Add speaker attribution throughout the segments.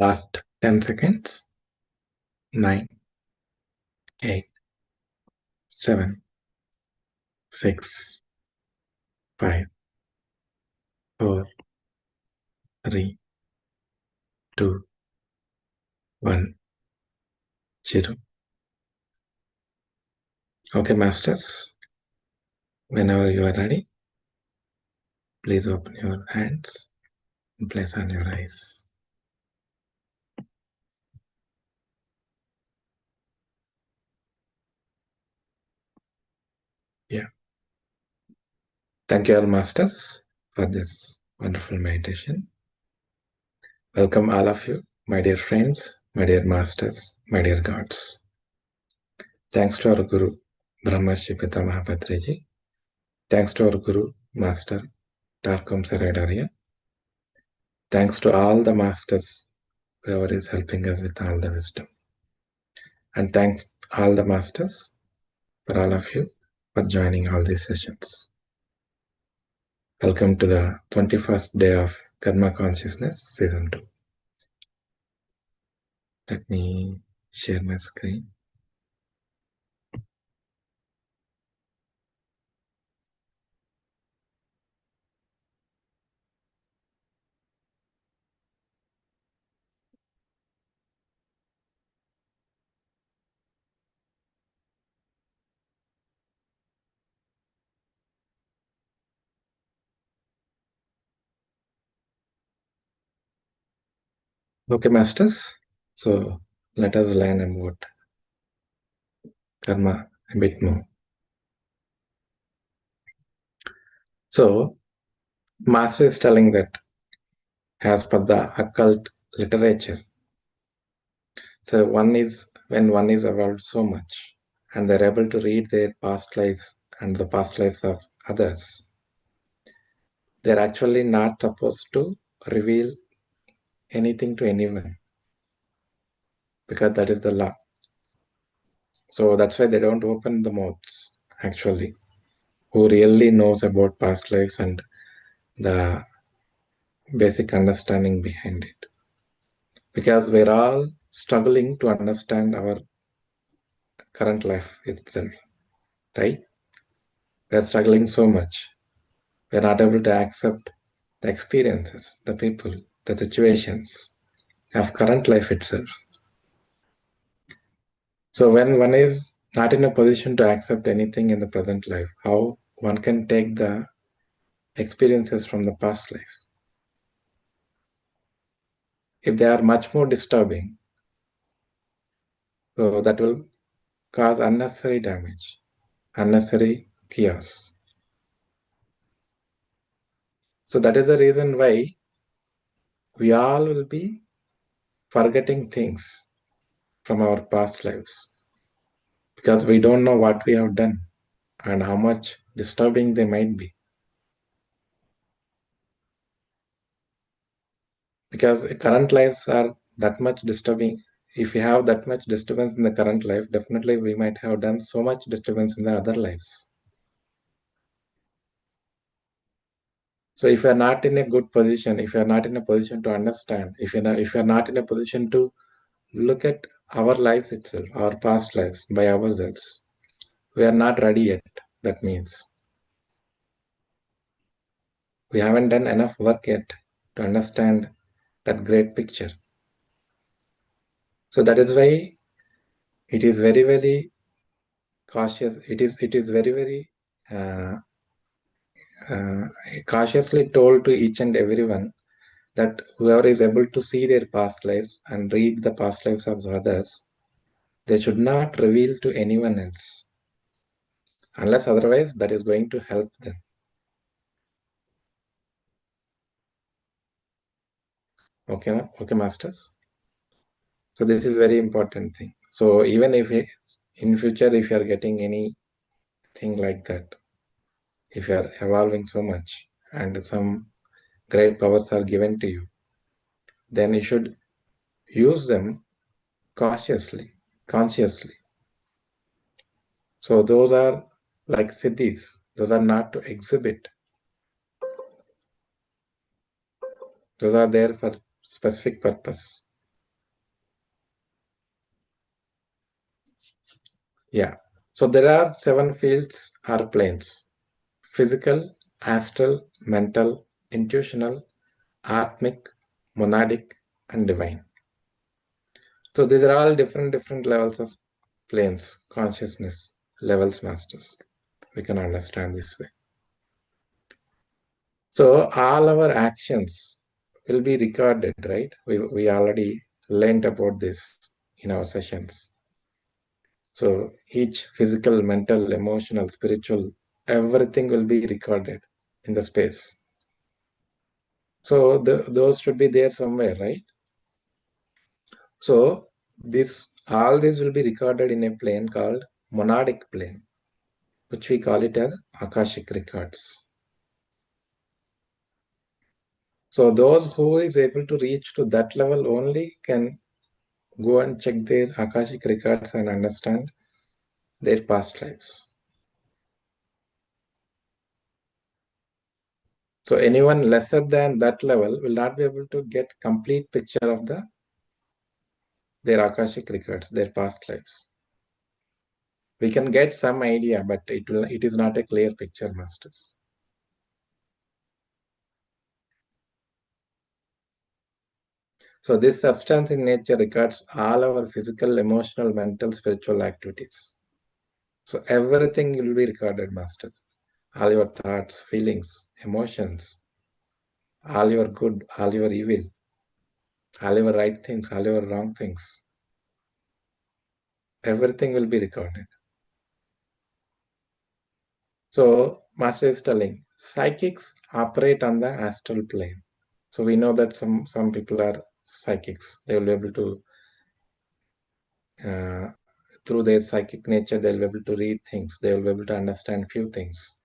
Speaker 1: Last 10 seconds. 9, 8, 7, 6, 5, 4, 3, 2, 1, 0. Okay, masters. Whenever you are ready, please open your hands and place on your eyes. Yeah. Thank you all, masters, for this wonderful meditation. Welcome all of you, my dear friends, my dear masters, my dear gods. Thanks to our Guru, Brahmarshi Pitamaha Patriji. Thanks to our Guru, Master, Darkom Saradaria. Thanks to all the masters, whoever is helping us with all the wisdom. And thanks all the masters, for all of you, for joining all these sessions. Welcome to the 21st day of Karma Consciousness, Season 2. Let me share my screen. Okay, masters. So let us learn about karma a bit more. So, master is telling that as per the occult literature, so when one is evolved so much and they're able to read their past lives and the past lives of others, they're actually not supposed to reveal anything to anyone because that is the law. So that's why they don't open the mouths, actually, who really knows about past lives and the basic understanding behind it. Because we're all struggling to understand our current life itself, right? We're struggling so much. We're not able to accept the experiences, the people, the situations of current life itself. So when one is not in a position to accept anything in the present life, how one can take the experiences from the past life? If they are much more disturbing, so that will cause unnecessary damage, unnecessary chaos. So that is the reason why we all will be forgetting things from our past lives because we don't know what we have done and how much disturbing they might be. Because current lives are that much disturbing. If we have that much disturbance in the current life, definitely we might have done so much disturbance in the other lives. So if you are not in a good position, if you are not in a position to understand, if you are not in a position to look at our lives itself, our past lives by ourselves, we are not ready yet. That means we haven't done enough work yet to understand that great picture. So that is why it is very, very cautious. It is very, very cautiously told to each and everyone that whoever is able to see their past lives and read the past lives of others, they should not reveal to anyone else, unless otherwise that is going to help them. Okay, okay, masters. So this is very important thing. So even if in future, if you are getting anything like that, if you are evolving so much and some great powers are given to you, then you should use them cautiously, consciously. So those are like siddhis. Those are not to exhibit. Those are there for specific purpose. Yeah. So there are 7 fields or planes: physical, astral, mental, intuitional, atmic, monadic, and divine. So these are all different levels of planes, consciousness levels, masters. We can understand this way. So all our actions will be recorded, right? We already learned about this in our sessions. So each physical, mental, emotional, spiritual, everything will be recorded in the space. So those should be there somewhere, right? So all this will be recorded in a plane called monadic plane, which we call it as Akashic records. So those who is able to reach to that level only can go and check their Akashic records and understand their past lives. So anyone lesser than that level will not be able to get complete picture of their Akashic records, their past lives. We can get some idea, but it is not a clear picture, masters. So this substance in nature records all our physical, emotional, mental, spiritual activities. So everything will be recorded, masters. All your thoughts, feelings, emotions, all your good, all your evil, all your right things, all your wrong things. Everything will be recorded. So master is telling psychics operate on the astral plane. So we know that some people are psychics. They will be able to through their psychic nature, they'll be able to read things. They will be able to understand few things.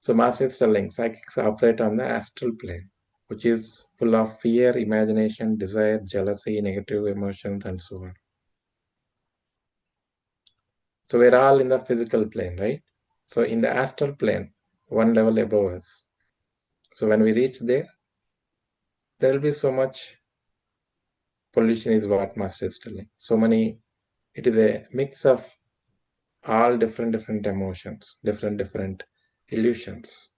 Speaker 1: So master is telling psychics operate on the astral plane, which is full of fear, imagination, desire, jealousy, negative emotions, and so on. So we're all in the physical plane, right? So in the astral plane, one level above us. So when we reach there, there will be so much pollution is what master is telling. So many, it is a mix of all different emotions, different illusions.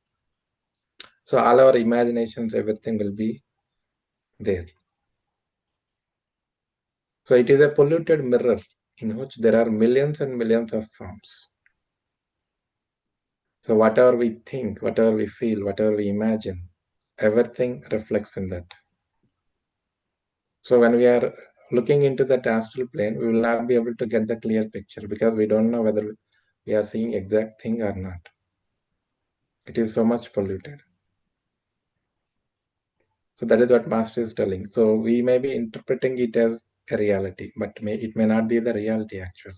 Speaker 1: So all our imaginations, everything will be there. So it is a polluted mirror in which there are millions and millions of forms. So whatever we think, whatever we feel, whatever we imagine, everything reflects in that. So when we are looking into that astral plane, we will not be able to get the clear picture because we don't know whether we are seeing exact thing or not. It is so much polluted. So that is what master is telling. So we may be interpreting it as a reality, but it may not be the reality actually.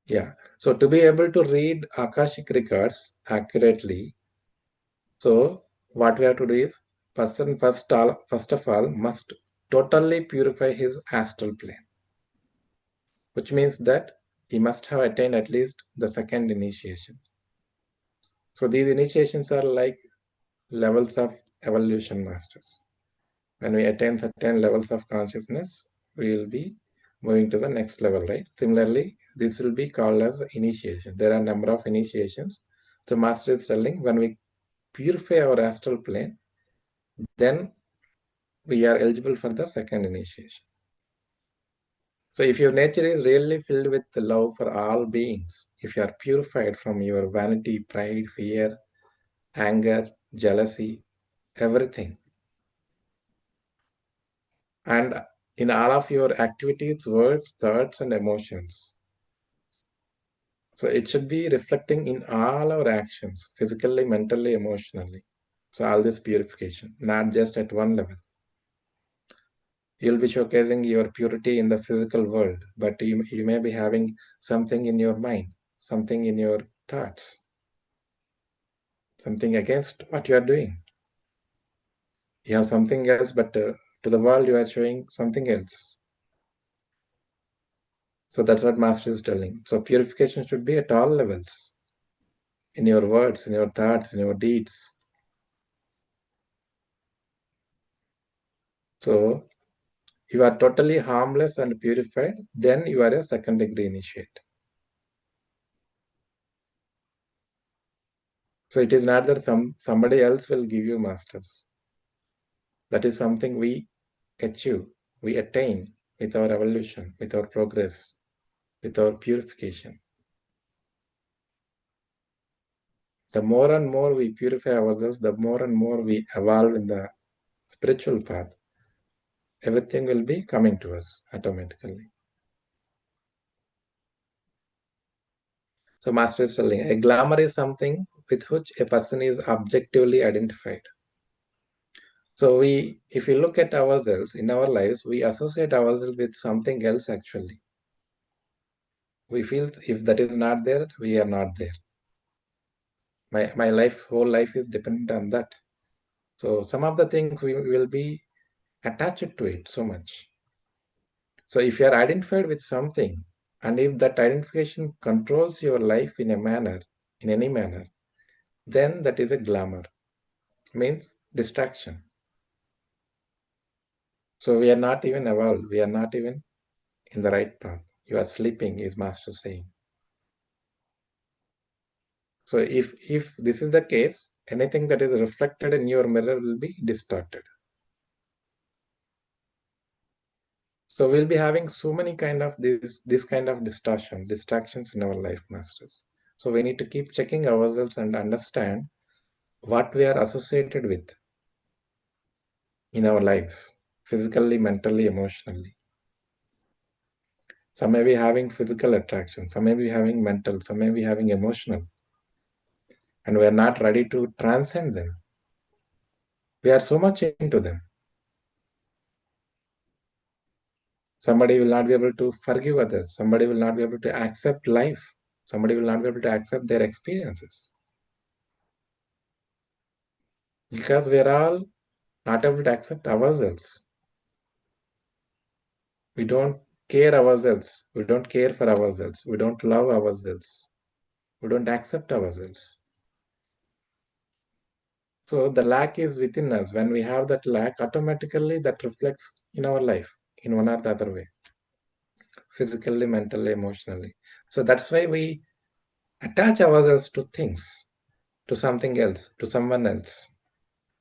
Speaker 1: Yeah. So to be able to read Akashic records accurately, so what we have to do is person first of all must totally purify his astral plane, which means that he must have attained at least the second initiation. So these initiations are like levels of evolution, masters. When we attain certain levels of consciousness, we will be moving to the next level, right? Similarly, this will be called as initiation. There are a number of initiations. So master is telling when we purify our astral plane, then we are eligible for the second initiation. So if your nature is really filled with love for all beings, if you are purified from your vanity, pride, fear, anger, jealousy, everything, and in all of your activities, words, thoughts, and emotions. So it should be reflecting in all our actions, physically, mentally, emotionally. So all this purification, not just at one level. You'll be showcasing your purity in the physical world, but you may be having something in your mind, something in your thoughts, something against what you are doing. You have something else, but to the world you are showing something else. So that's what Master is telling. So purification should be at all levels, in your words, in your thoughts, in your deeds. So you are totally harmless and purified, then you are a second degree initiate. So it is not that somebody else will give you masters. That is something we achieve, we attain with our evolution, with our progress, with our purification. The more and more we purify ourselves, the more and more we evolve in the spiritual path. Everything will be coming to us automatically. So Master is telling, a glamour is something with which a person is objectively identified. So if we look at ourselves in our lives, we associate ourselves with something else actually. We feel if that is not there, we are not there. My whole life is dependent on that. So some of the things we will be attached to it so much. So if you are identified with something, and if that identification controls your life in any manner, then that is a glamour, means distraction. So we are not even evolved. We are not even in the right path. You are sleeping, is Master saying. So if this is the case, anything that is reflected in your mirror will be distorted. So we'll be having so many kind of this kind of distractions in our life, Masters. So we need to keep checking ourselves and understand what we are associated with in our lives, physically, mentally, emotionally. Some may be having physical attraction, some may be having mental, some may be having emotional, and we are not ready to transcend them. We are so much into them. Somebody will not be able to forgive others. Somebody will not be able to accept life. Somebody will not be able to accept their experiences. Because we are all not able to accept ourselves. We don't care ourselves. We don't care for ourselves. We don't love ourselves. We don't accept ourselves. So the lack is within us. When we have that lack, automatically that reflects in our life in one or the other way, physically, mentally, emotionally. So that's why we attach ourselves to things, to something else, to someone else,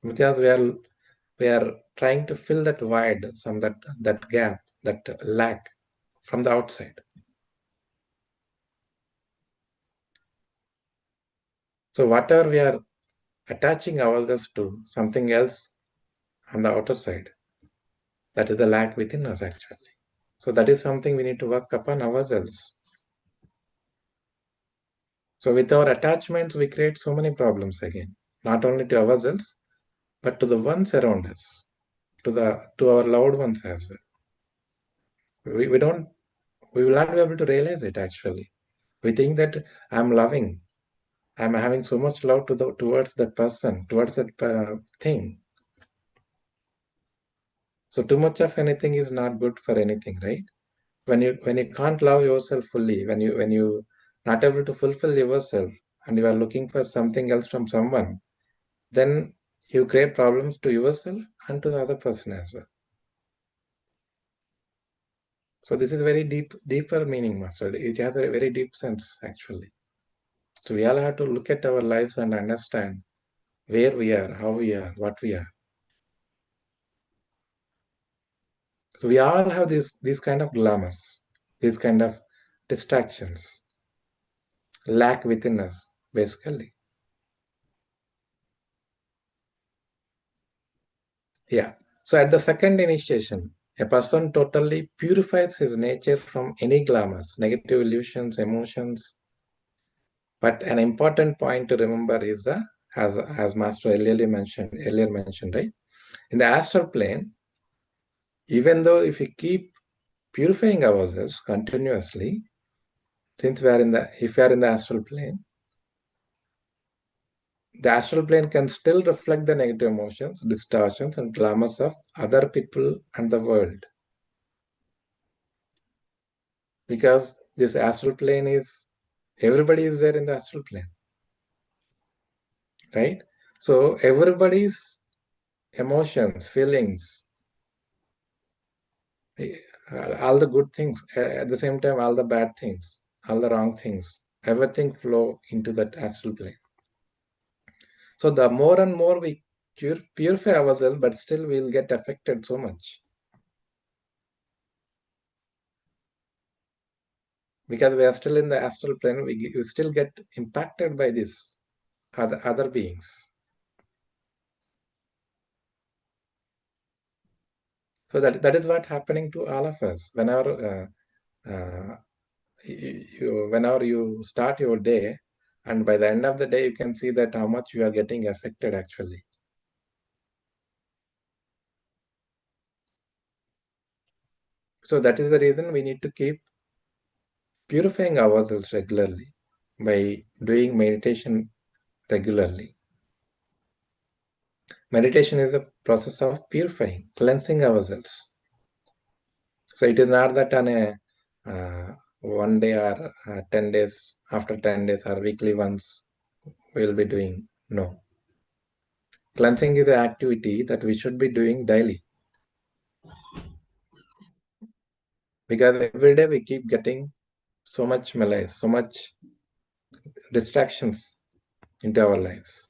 Speaker 1: because we are trying to fill that void, that gap, that lack from the outside. So whatever we are attaching ourselves to something else on the outer side, that is a lack within us actually. So that is something we need to work upon ourselves. So with our attachments, we create so many problems again, not only to ourselves, but to the ones around us, to our loved ones as well. We will not be able to realize it actually. We think that I'm loving, I'm having so much love towards that person, towards that thing. So too much of anything is not good for anything, right? When you can't love yourself fully, when you not able to fulfill yourself, and you are looking for something else from someone, then you create problems to yourself and to the other person as well. So this is very deeper meaning, Master. It has a very deep sense actually. So we all have to look at our lives and understand where we are, how we are, what we are. So we all have these kind of glamours, these kind of distractions, lack within us, basically. Yeah. So at the second initiation, a person totally purifies his nature from any glamours, negative illusions, emotions. But an important point to remember is as Master earlier mentioned, right? In the astral plane, even though if we keep purifying ourselves continuously, since if we are in the astral plane, the astral plane can still reflect the negative emotions, distortions, and glamours of other people and the world. Because this astral plane everybody is there in the astral plane, right? So everybody's emotions, feelings, All the good things, at the same time, all the bad things, all the wrong things, everything flow into that astral plane. So the more and more we purify ourselves, but still we'll get affected so much. Because we are still in the astral plane, we still get impacted by this other beings. So that is what happening to all of us. Whenever you start your day, and by the end of the day, you can see that how much you are getting affected actually. So that is the reason we need to keep purifying ourselves regularly by doing meditation regularly. Meditation is a process of purifying, cleansing ourselves. So it is not that on a one day or 10 days, after 10 days or weekly once we will be doing. No. Cleansing is an activity that we should be doing daily. Because every day we keep getting so much malaise, so much distractions into our lives.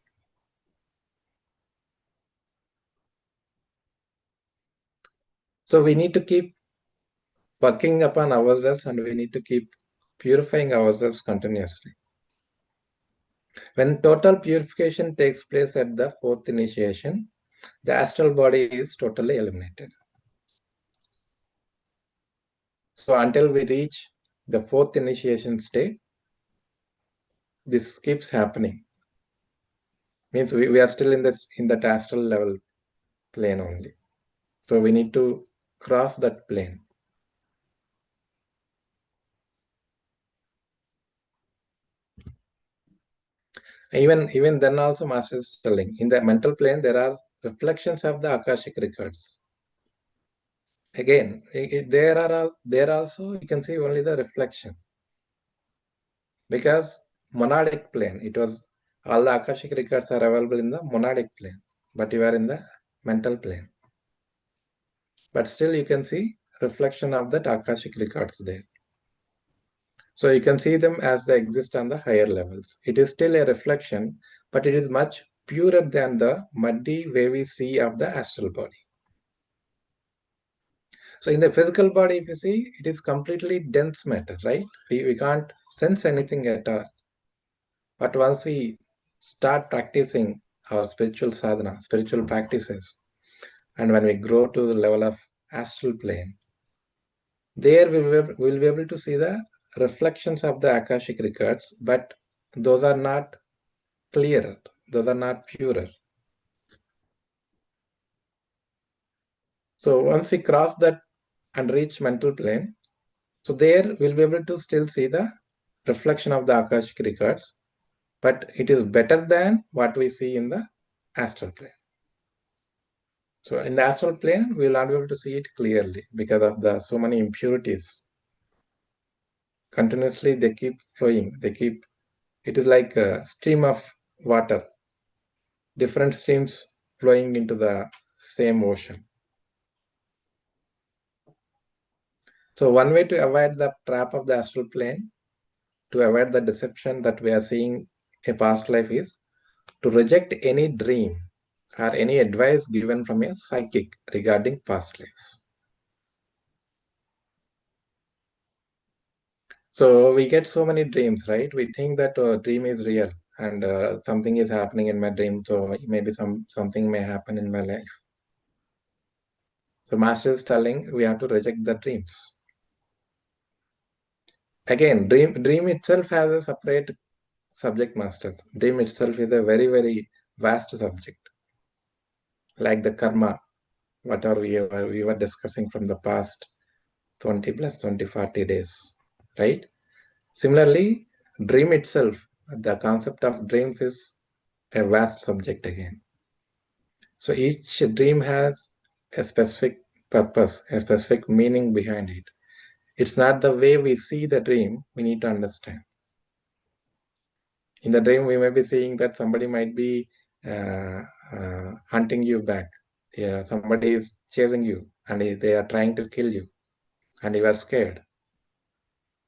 Speaker 1: So we need to keep working upon ourselves and we need to keep purifying ourselves continuously. When total purification takes place at the fourth initiation, the astral body is totally eliminated. So until we reach the fourth initiation state, this keeps happening. Means we are still in that astral level plane only. So we need to cross that plane. Even then also Master is telling, in the mental plane, there are reflections of the Akashic records. Again, there also you can see only the reflection. Because monadic plane, it was all the Akashic records are available in the monadic plane, but you are in the mental plane. But still you can see reflection of that Akashic records there. So you can see them as they exist on the higher levels. It is still a reflection, but it is much purer than the muddy, wavy sea of the astral body. So in the physical body, if you see, it is completely dense matter, right? We can't sense anything at all. But once we start practicing our spiritual sadhana, spiritual practices, and when we grow to the level of astral plane, there we'll be able to see the reflections of the Akashic records, but those are not clearer, those are not purer. So once we cross that and reach mental plane, so there we'll be able to still see the reflection of the Akashic records, but it is better than what we see in the astral plane. So in the astral plane, we will not be able to see it clearly because of the so many impurities. Continuously, they keep flowing. It is like a stream of water, different streams flowing into the same ocean. So one way to avoid the trap of the astral plane, to avoid the deception that we are seeing a past life is to reject any dream or any advice given from a psychic regarding past lives. So we get so many dreams, right? We think that dream is real and something is happening in my dream. So maybe something may happen in my life. So Master is telling we have to reject the dreams. Again, dream itself has a separate subject master. Dream itself is a very, very vast subject. Like the karma, whatever we were discussing from the past 20 plus 20, 40 days, right? Similarly, dream itself, the concept of dreams is a vast subject again. So each dream has a specific purpose, a specific meaning behind it. It's not the way we see the dream, we need to understand. In the dream, we may be seeing that somebody might be hunting you back. Yeah, somebody is chasing you and they are trying to kill you. and you are scared.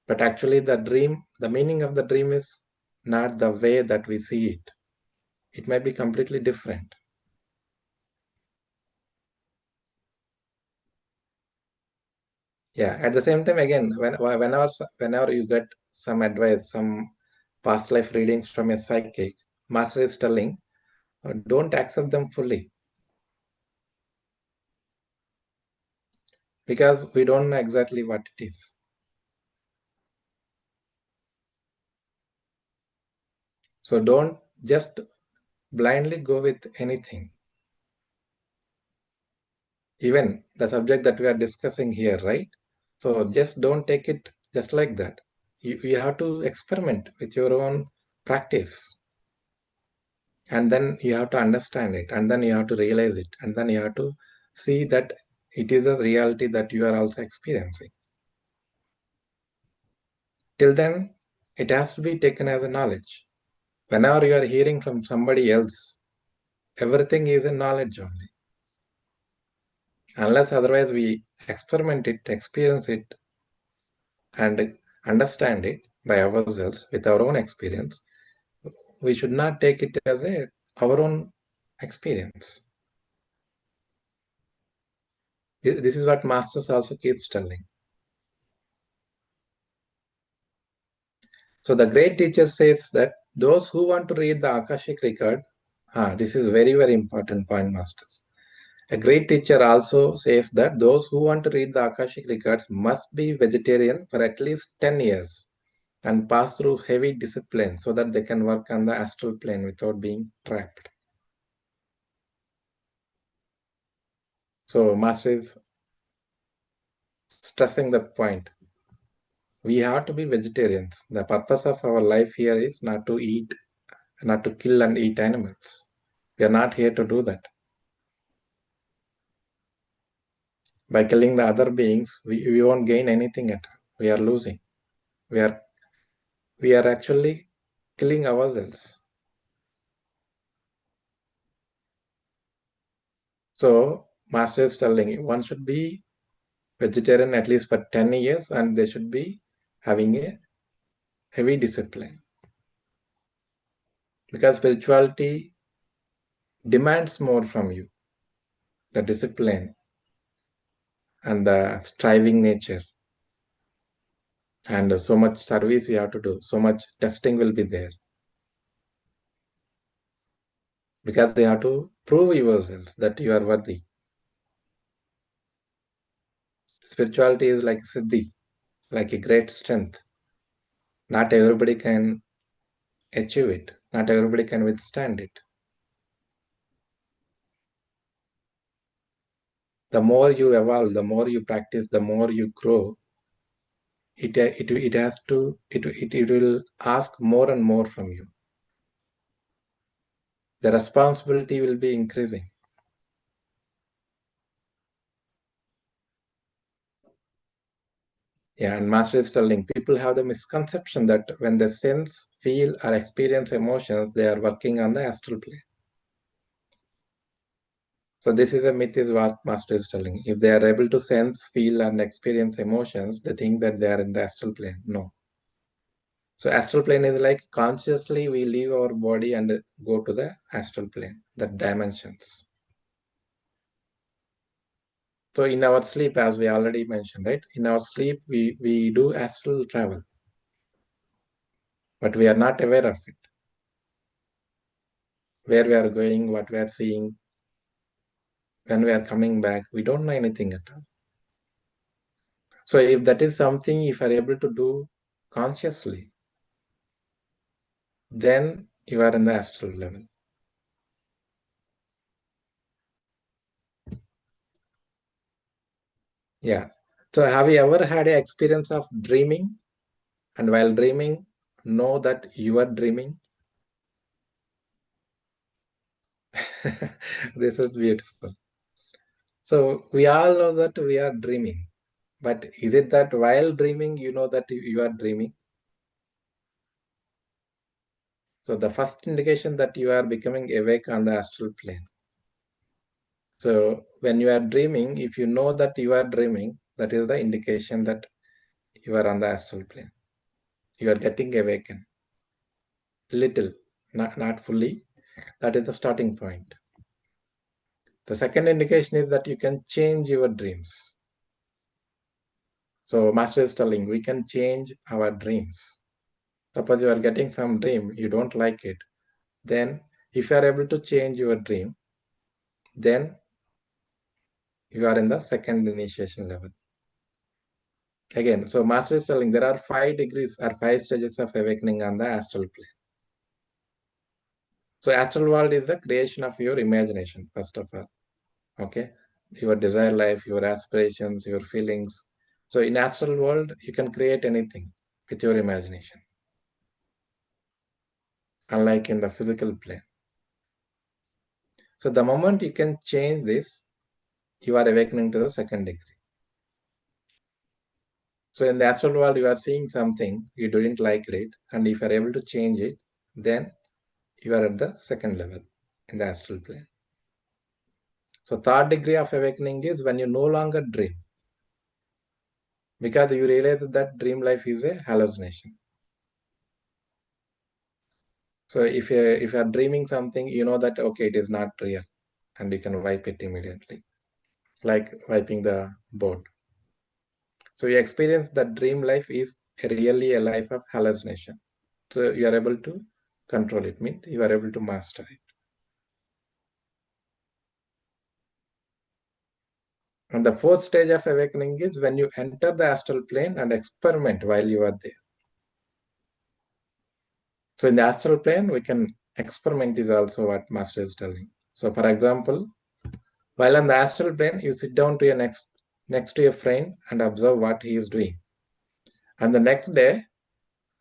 Speaker 1: But actually, the meaning of the dream is not the way that we see it. It may be completely different. Yeah. At the same time, again, whenever you get some advice, some past life readings from a psychic, master is telling, don't accept them fully because we don't know exactly what it is. So don't just blindly go with anything. Even the subject that we are discussing here, right? So just don't take it just like that. You have to experiment with your own practice. And then you have to understand it. And then you have to realize it. And then you have to see that it is a reality that you are also experiencing. Till then, it has to be taken as a knowledge. Whenever you are hearing from somebody else, everything is a knowledge only. Unless otherwise we experiment it, experience it, and understand it by ourselves with our own experience, we should not take it as our own experience. This is what Masters also keeps telling. So the great teacher says that those who want to read the Akashic record, this is very, very important point, Masters. A great teacher also says that those who want to read the Akashic records must be vegetarian for at least 10 years and pass through heavy discipline so that they can work on the astral plane without being trapped. So Master is stressing that point. We have to be vegetarians. The purpose of our life here is not to eat, not to kill and eat animals. We are not here to do that. By killing the other beings, we won't gain anything at all. We are losing. We are we are actually killing ourselves. So Master is telling one should be vegetarian at least for 10 years and they should be having a heavy discipline. Because spirituality demands more from you, the discipline and the striving nature. And so much service you have to do, so much testing will be there. Because they have to prove yourself that you are worthy. Spirituality is like siddhi, like a great strength. Not everybody can achieve it. Not everybody can withstand it. The more you evolve, the more you practice, the more you grow, it will ask more and more from you. The responsibility will be increasing. Yeah, and Master is telling people have the misconception that when they sense, feel, or experience emotions, they are working on the astral plane. So this is a myth is what Master is telling. If they are able to sense, feel, and experience emotions, they think that they are in the astral plane. No. So astral plane is like consciously we leave our body and go to the astral plane, the dimensions. So in our sleep, as we already mentioned, right? In our sleep, we do astral travel, but we are not aware of it. Where we are going, what we are seeing, when we are coming back, we don't know anything at all. So if that is something, if you are able to do consciously, then you are in the astral level. Yeah. So have you ever had an experience of dreaming? And while dreaming, know that you are dreaming? This is beautiful. So we all know that we are dreaming. But is it that while dreaming, you know that you are dreaming? So the first indication that you are becoming awake on the astral plane. So when you are dreaming, if you know that you are dreaming, that is the indication that you are on the astral plane. You are getting awakened. Little, not fully. That is the starting point. The second indication is that you can change your dreams. So Master is telling we can change our dreams. Suppose you are getting some dream, you don't like it. Then if you are able to change your dream, then you are in the second initiation level. Again, so Master is telling there are 5 degrees or 5 stages of awakening on the astral plane. So astral world is the creation of your imagination, first of all. Okay. Your desire life, your aspirations, your feelings. So in astral world, you can create anything with your imagination. Unlike in the physical plane. So the moment you can change this, you are awakening to the second degree. So in the astral world, you are seeing something, you didn't like it, and if you are able to change it, then you are at the second level in the astral plane. So third degree of awakening is when you no longer dream, because you realize that dream life is a hallucination. So if you are dreaming something, you know that okay, it is not real, and you can wipe it immediately, like wiping the board. So you experience that dream life is really a life of hallucination. So you are able to control it, means you are able to master it. And the fourth stage of awakening is when you enter the astral plane and experiment while you are there. So in the astral plane, we can experiment is also what Master is telling. So for example, while on the astral plane, you sit down to your next to your friend and observe what he is doing. And the next day,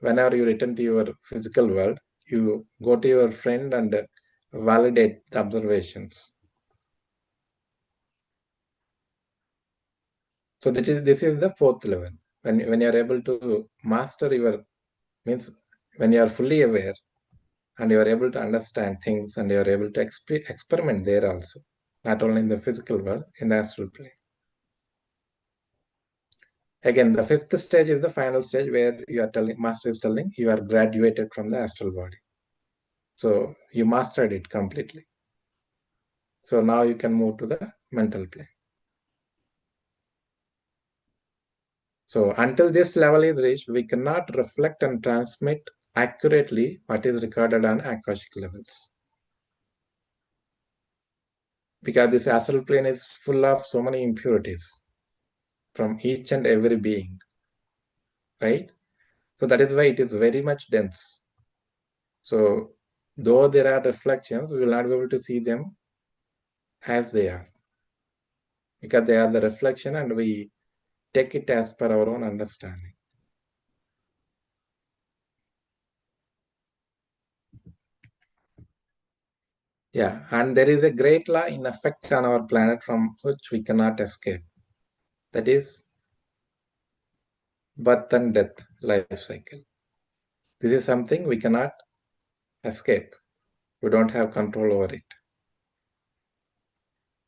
Speaker 1: whenever you return to your physical world, you go to your friend and validate the observations. So this is the fourth level. When you are able to master your, means when you are fully aware and you are able to understand things and you are able to experiment there also, not only in the physical world, in the astral plane. Again, the fifth stage is the final stage where you are telling, Master is telling you are graduated from the astral body. So you mastered it completely. So now you can move to the mental plane. So until this level is reached, we cannot reflect and transmit accurately what is recorded on Akashic levels. Because this astral plane is full of so many impurities from each and every being, right? So that is why it is very much dense. So though there are reflections, we will not be able to see them as they are, because they are the reflection and we take it as per our own understanding. Yeah, and there is a great law in effect on our planet from which we cannot escape. That is birth and death life cycle. This is something we cannot escape. We don't have control over it.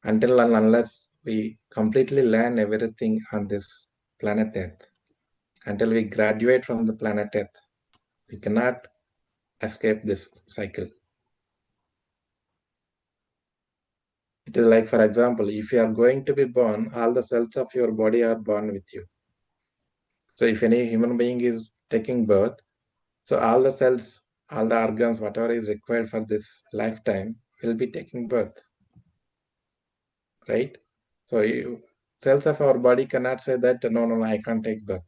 Speaker 1: Until and unless we completely learn everything on this planet Earth, until we graduate from the planet Earth, we cannot escape this cycle. It is like, for example, if you are going to be born, all the cells of your body are born with you. So if any human being is taking birth, so all the cells, all the organs, whatever is required for this lifetime will be taking birth, right? So cells of our body cannot say that, no, I can't take birth.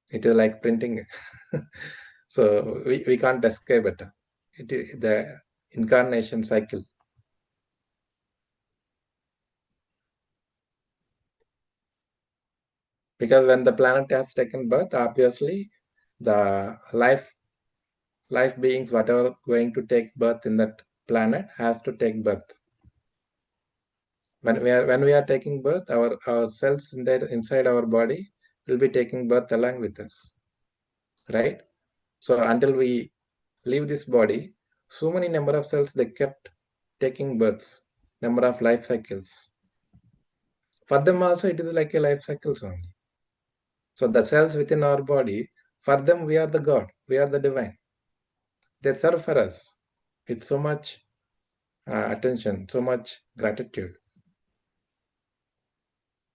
Speaker 1: It is like printing. So we can't escape it. It is the incarnation cycle. Because when the planet has taken birth, obviously the life beings, whatever going to take birth in that planet, has to take birth. When we are taking birth, our cells inside our body will be taking birth along with us, right? So until we leave this body, so many number of cells they kept taking births. number of life cycles. For them also, it is like a life cycles only. So the cells within our body, for them, we are the God, we are the divine. They serve for us with so much attention, so much gratitude.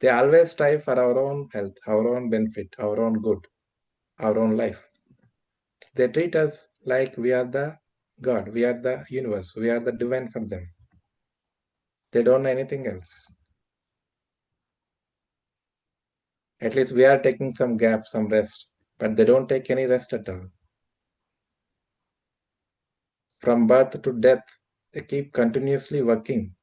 Speaker 1: They always strive for our own health, our own benefit, our own good, our own life. They treat us like we are the God, we are the universe, we are the divine for them. They don't know anything else. At least we are taking some gap, some rest, but they don't take any rest at all. From birth to death, they keep continuously working,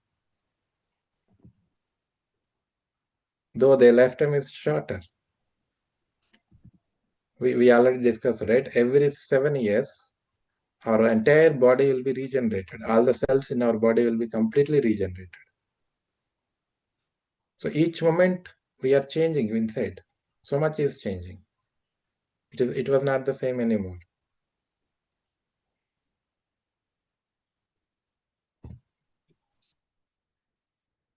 Speaker 1: though their lifetime is shorter. We already discussed, right? Every 7 years, our entire body will be regenerated. All the cells in our body will be completely regenerated. So each moment we are changing inside. So much is changing. It was not the same anymore.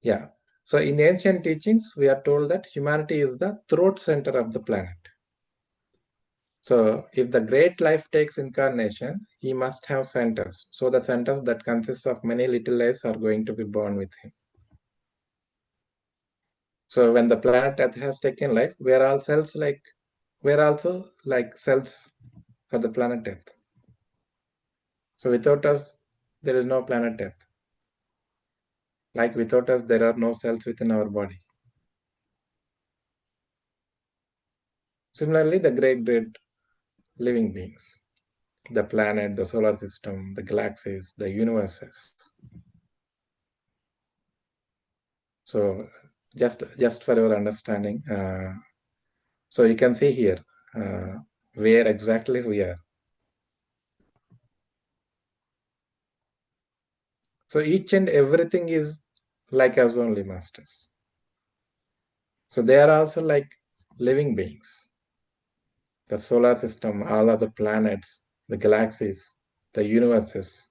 Speaker 1: Yeah. So in ancient teachings, we are told that humanity is the throat center of the planet. So if the great life takes incarnation, he must have centers. So the centers that consist of many little lives are going to be born with him. So when the planet Earth has taken life, we are also like cells for the planet Earth. So without us, there is no planet Earth. Like without us, there are no cells within our body. Similarly, the great living beings, the planet, the solar system, the galaxies, the universes. So just for your understanding, so you can see here where exactly we are. So each and everything is like us only, masters. So they are also like living beings. The solar system, all other planets, the galaxies, the universes.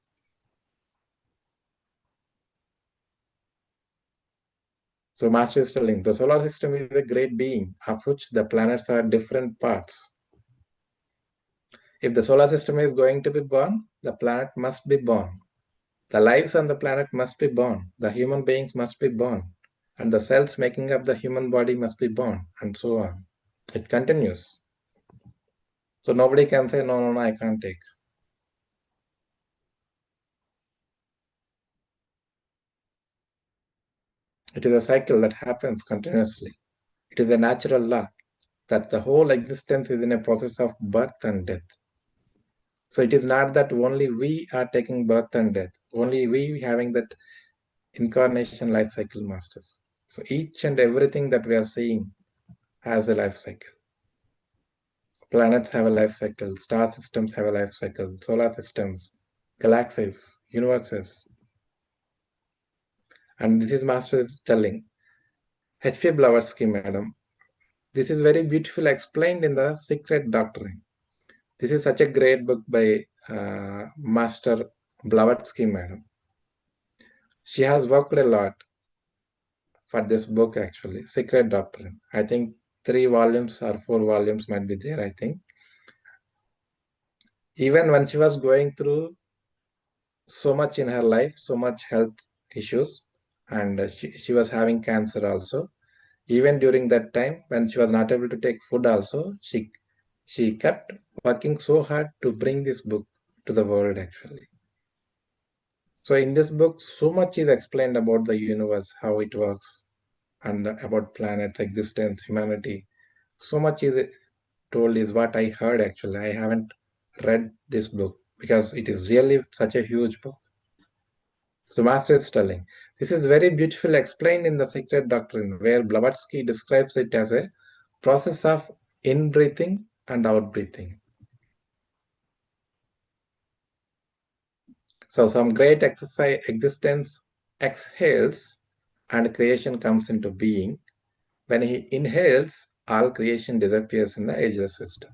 Speaker 1: So Master is telling the solar system is a great being of which the planets are different parts. If the solar system is going to be born, the planet must be born. The lives on the planet must be born. The human beings must be born. And the cells making up the human body must be born, and so on. It continues. So nobody can say, no, no, no, I can't take. It is a cycle that happens continuously. It is a natural law that the whole existence is in a process of birth and death. So it is not that only we are taking birth and death, only we having that incarnation life cycle, masters. So each and everything that we are seeing has a life cycle. Planets have a life cycle, star systems have a life cycle, solar systems, galaxies, universes. And this is Master is telling. H.P. Blavatsky, madam, this is very beautifully explained in the Secret Doctrine. This is such a great book by Master Blavatsky, madam. She has worked a lot for this book, actually, Secret Doctrine. I think 3 volumes or 4 volumes might be there, I think. Even when she was going through so much in her life, so much health issues, and she was having cancer also. Even during that time, when she was not able to take food also, she kept working so hard to bring this book to the world, actually. So in this book, so much is explained about the universe, how it works, and about planets, existence, humanity. So much is told is what I heard, actually. I haven't read this book because it is really such a huge book. So Master is telling, this is very beautifully explained in the Secret Doctrine, where Blavatsky describes it as a process of in-breathing and out-breathing. So some great exercise existence exhales and creation comes into being. When he inhales, all creation disappears in the ageless wisdom.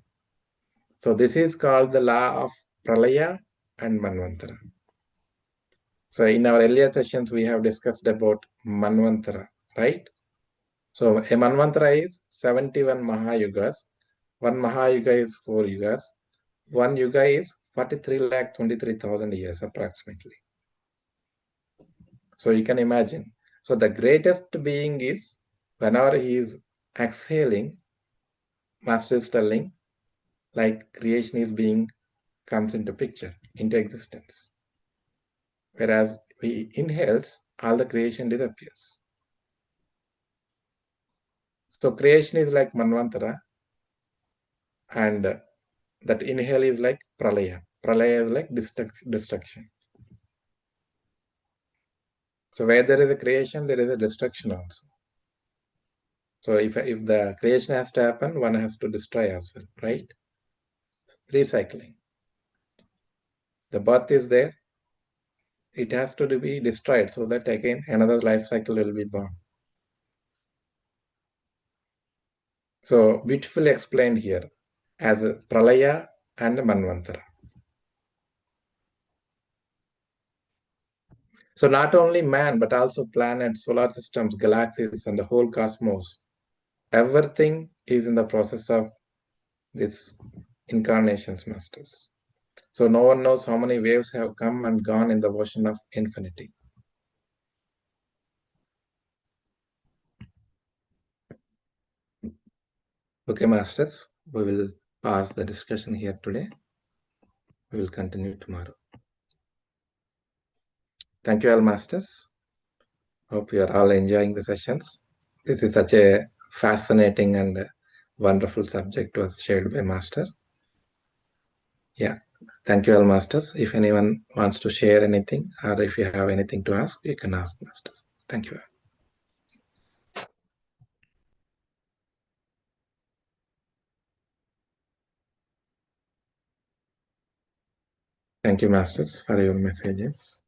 Speaker 1: So this is called the law of Pralaya and Manvantara. So in our earlier sessions, we have discussed about Manvantara, right? So a Manvantara is 71 Mahayugas. One Mahayuga is 4 yugas. One yuga is 43,23,000 years approximately. So you can imagine. So the greatest being is, whenever he is exhaling, Master is telling, like creation is being, comes into picture, into existence. Whereas we inhales, all the creation disappears. So creation is like Manvantara, and that inhale is like Pralaya. Pralaya is like destruction. So where there is a creation, there is a destruction also. So if the creation has to happen, one has to destroy as well, right? Recycling. The birth is there. It has to be destroyed so that again another life cycle will be born. So beautifully explained here as Pralaya and Manvantara. So not only man, but also planets, solar systems, galaxies, and the whole cosmos. Everything is in the process of this incarnations, masters. So no one knows how many waves have come and gone in the ocean of infinity. Okay, masters, we will pause the discussion here today. We will continue tomorrow. Thank you all, masters. Hope you are all enjoying the sessions. This is such a fascinating and wonderful subject was shared by master. Yeah. Thank you all, masters. If anyone wants to share anything or if you have anything to ask, you can ask, masters. Thank you. Thank you, masters, for your messages.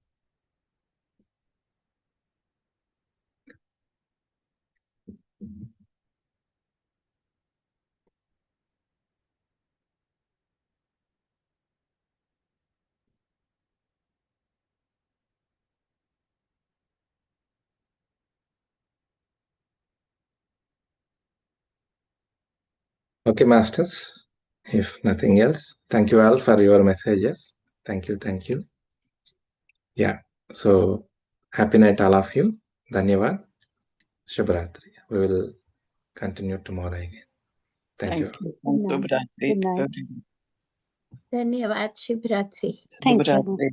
Speaker 1: Okay, masters. If nothing else, thank you all for your messages. Thank you. Thank you. Yeah. So happy night, all of you. Dhanyavad. Shubhratri. We will continue tomorrow again. Thank you.
Speaker 2: Shubhratri.
Speaker 3: Dhanyavad. Shubhratri.
Speaker 2: Shubhratri.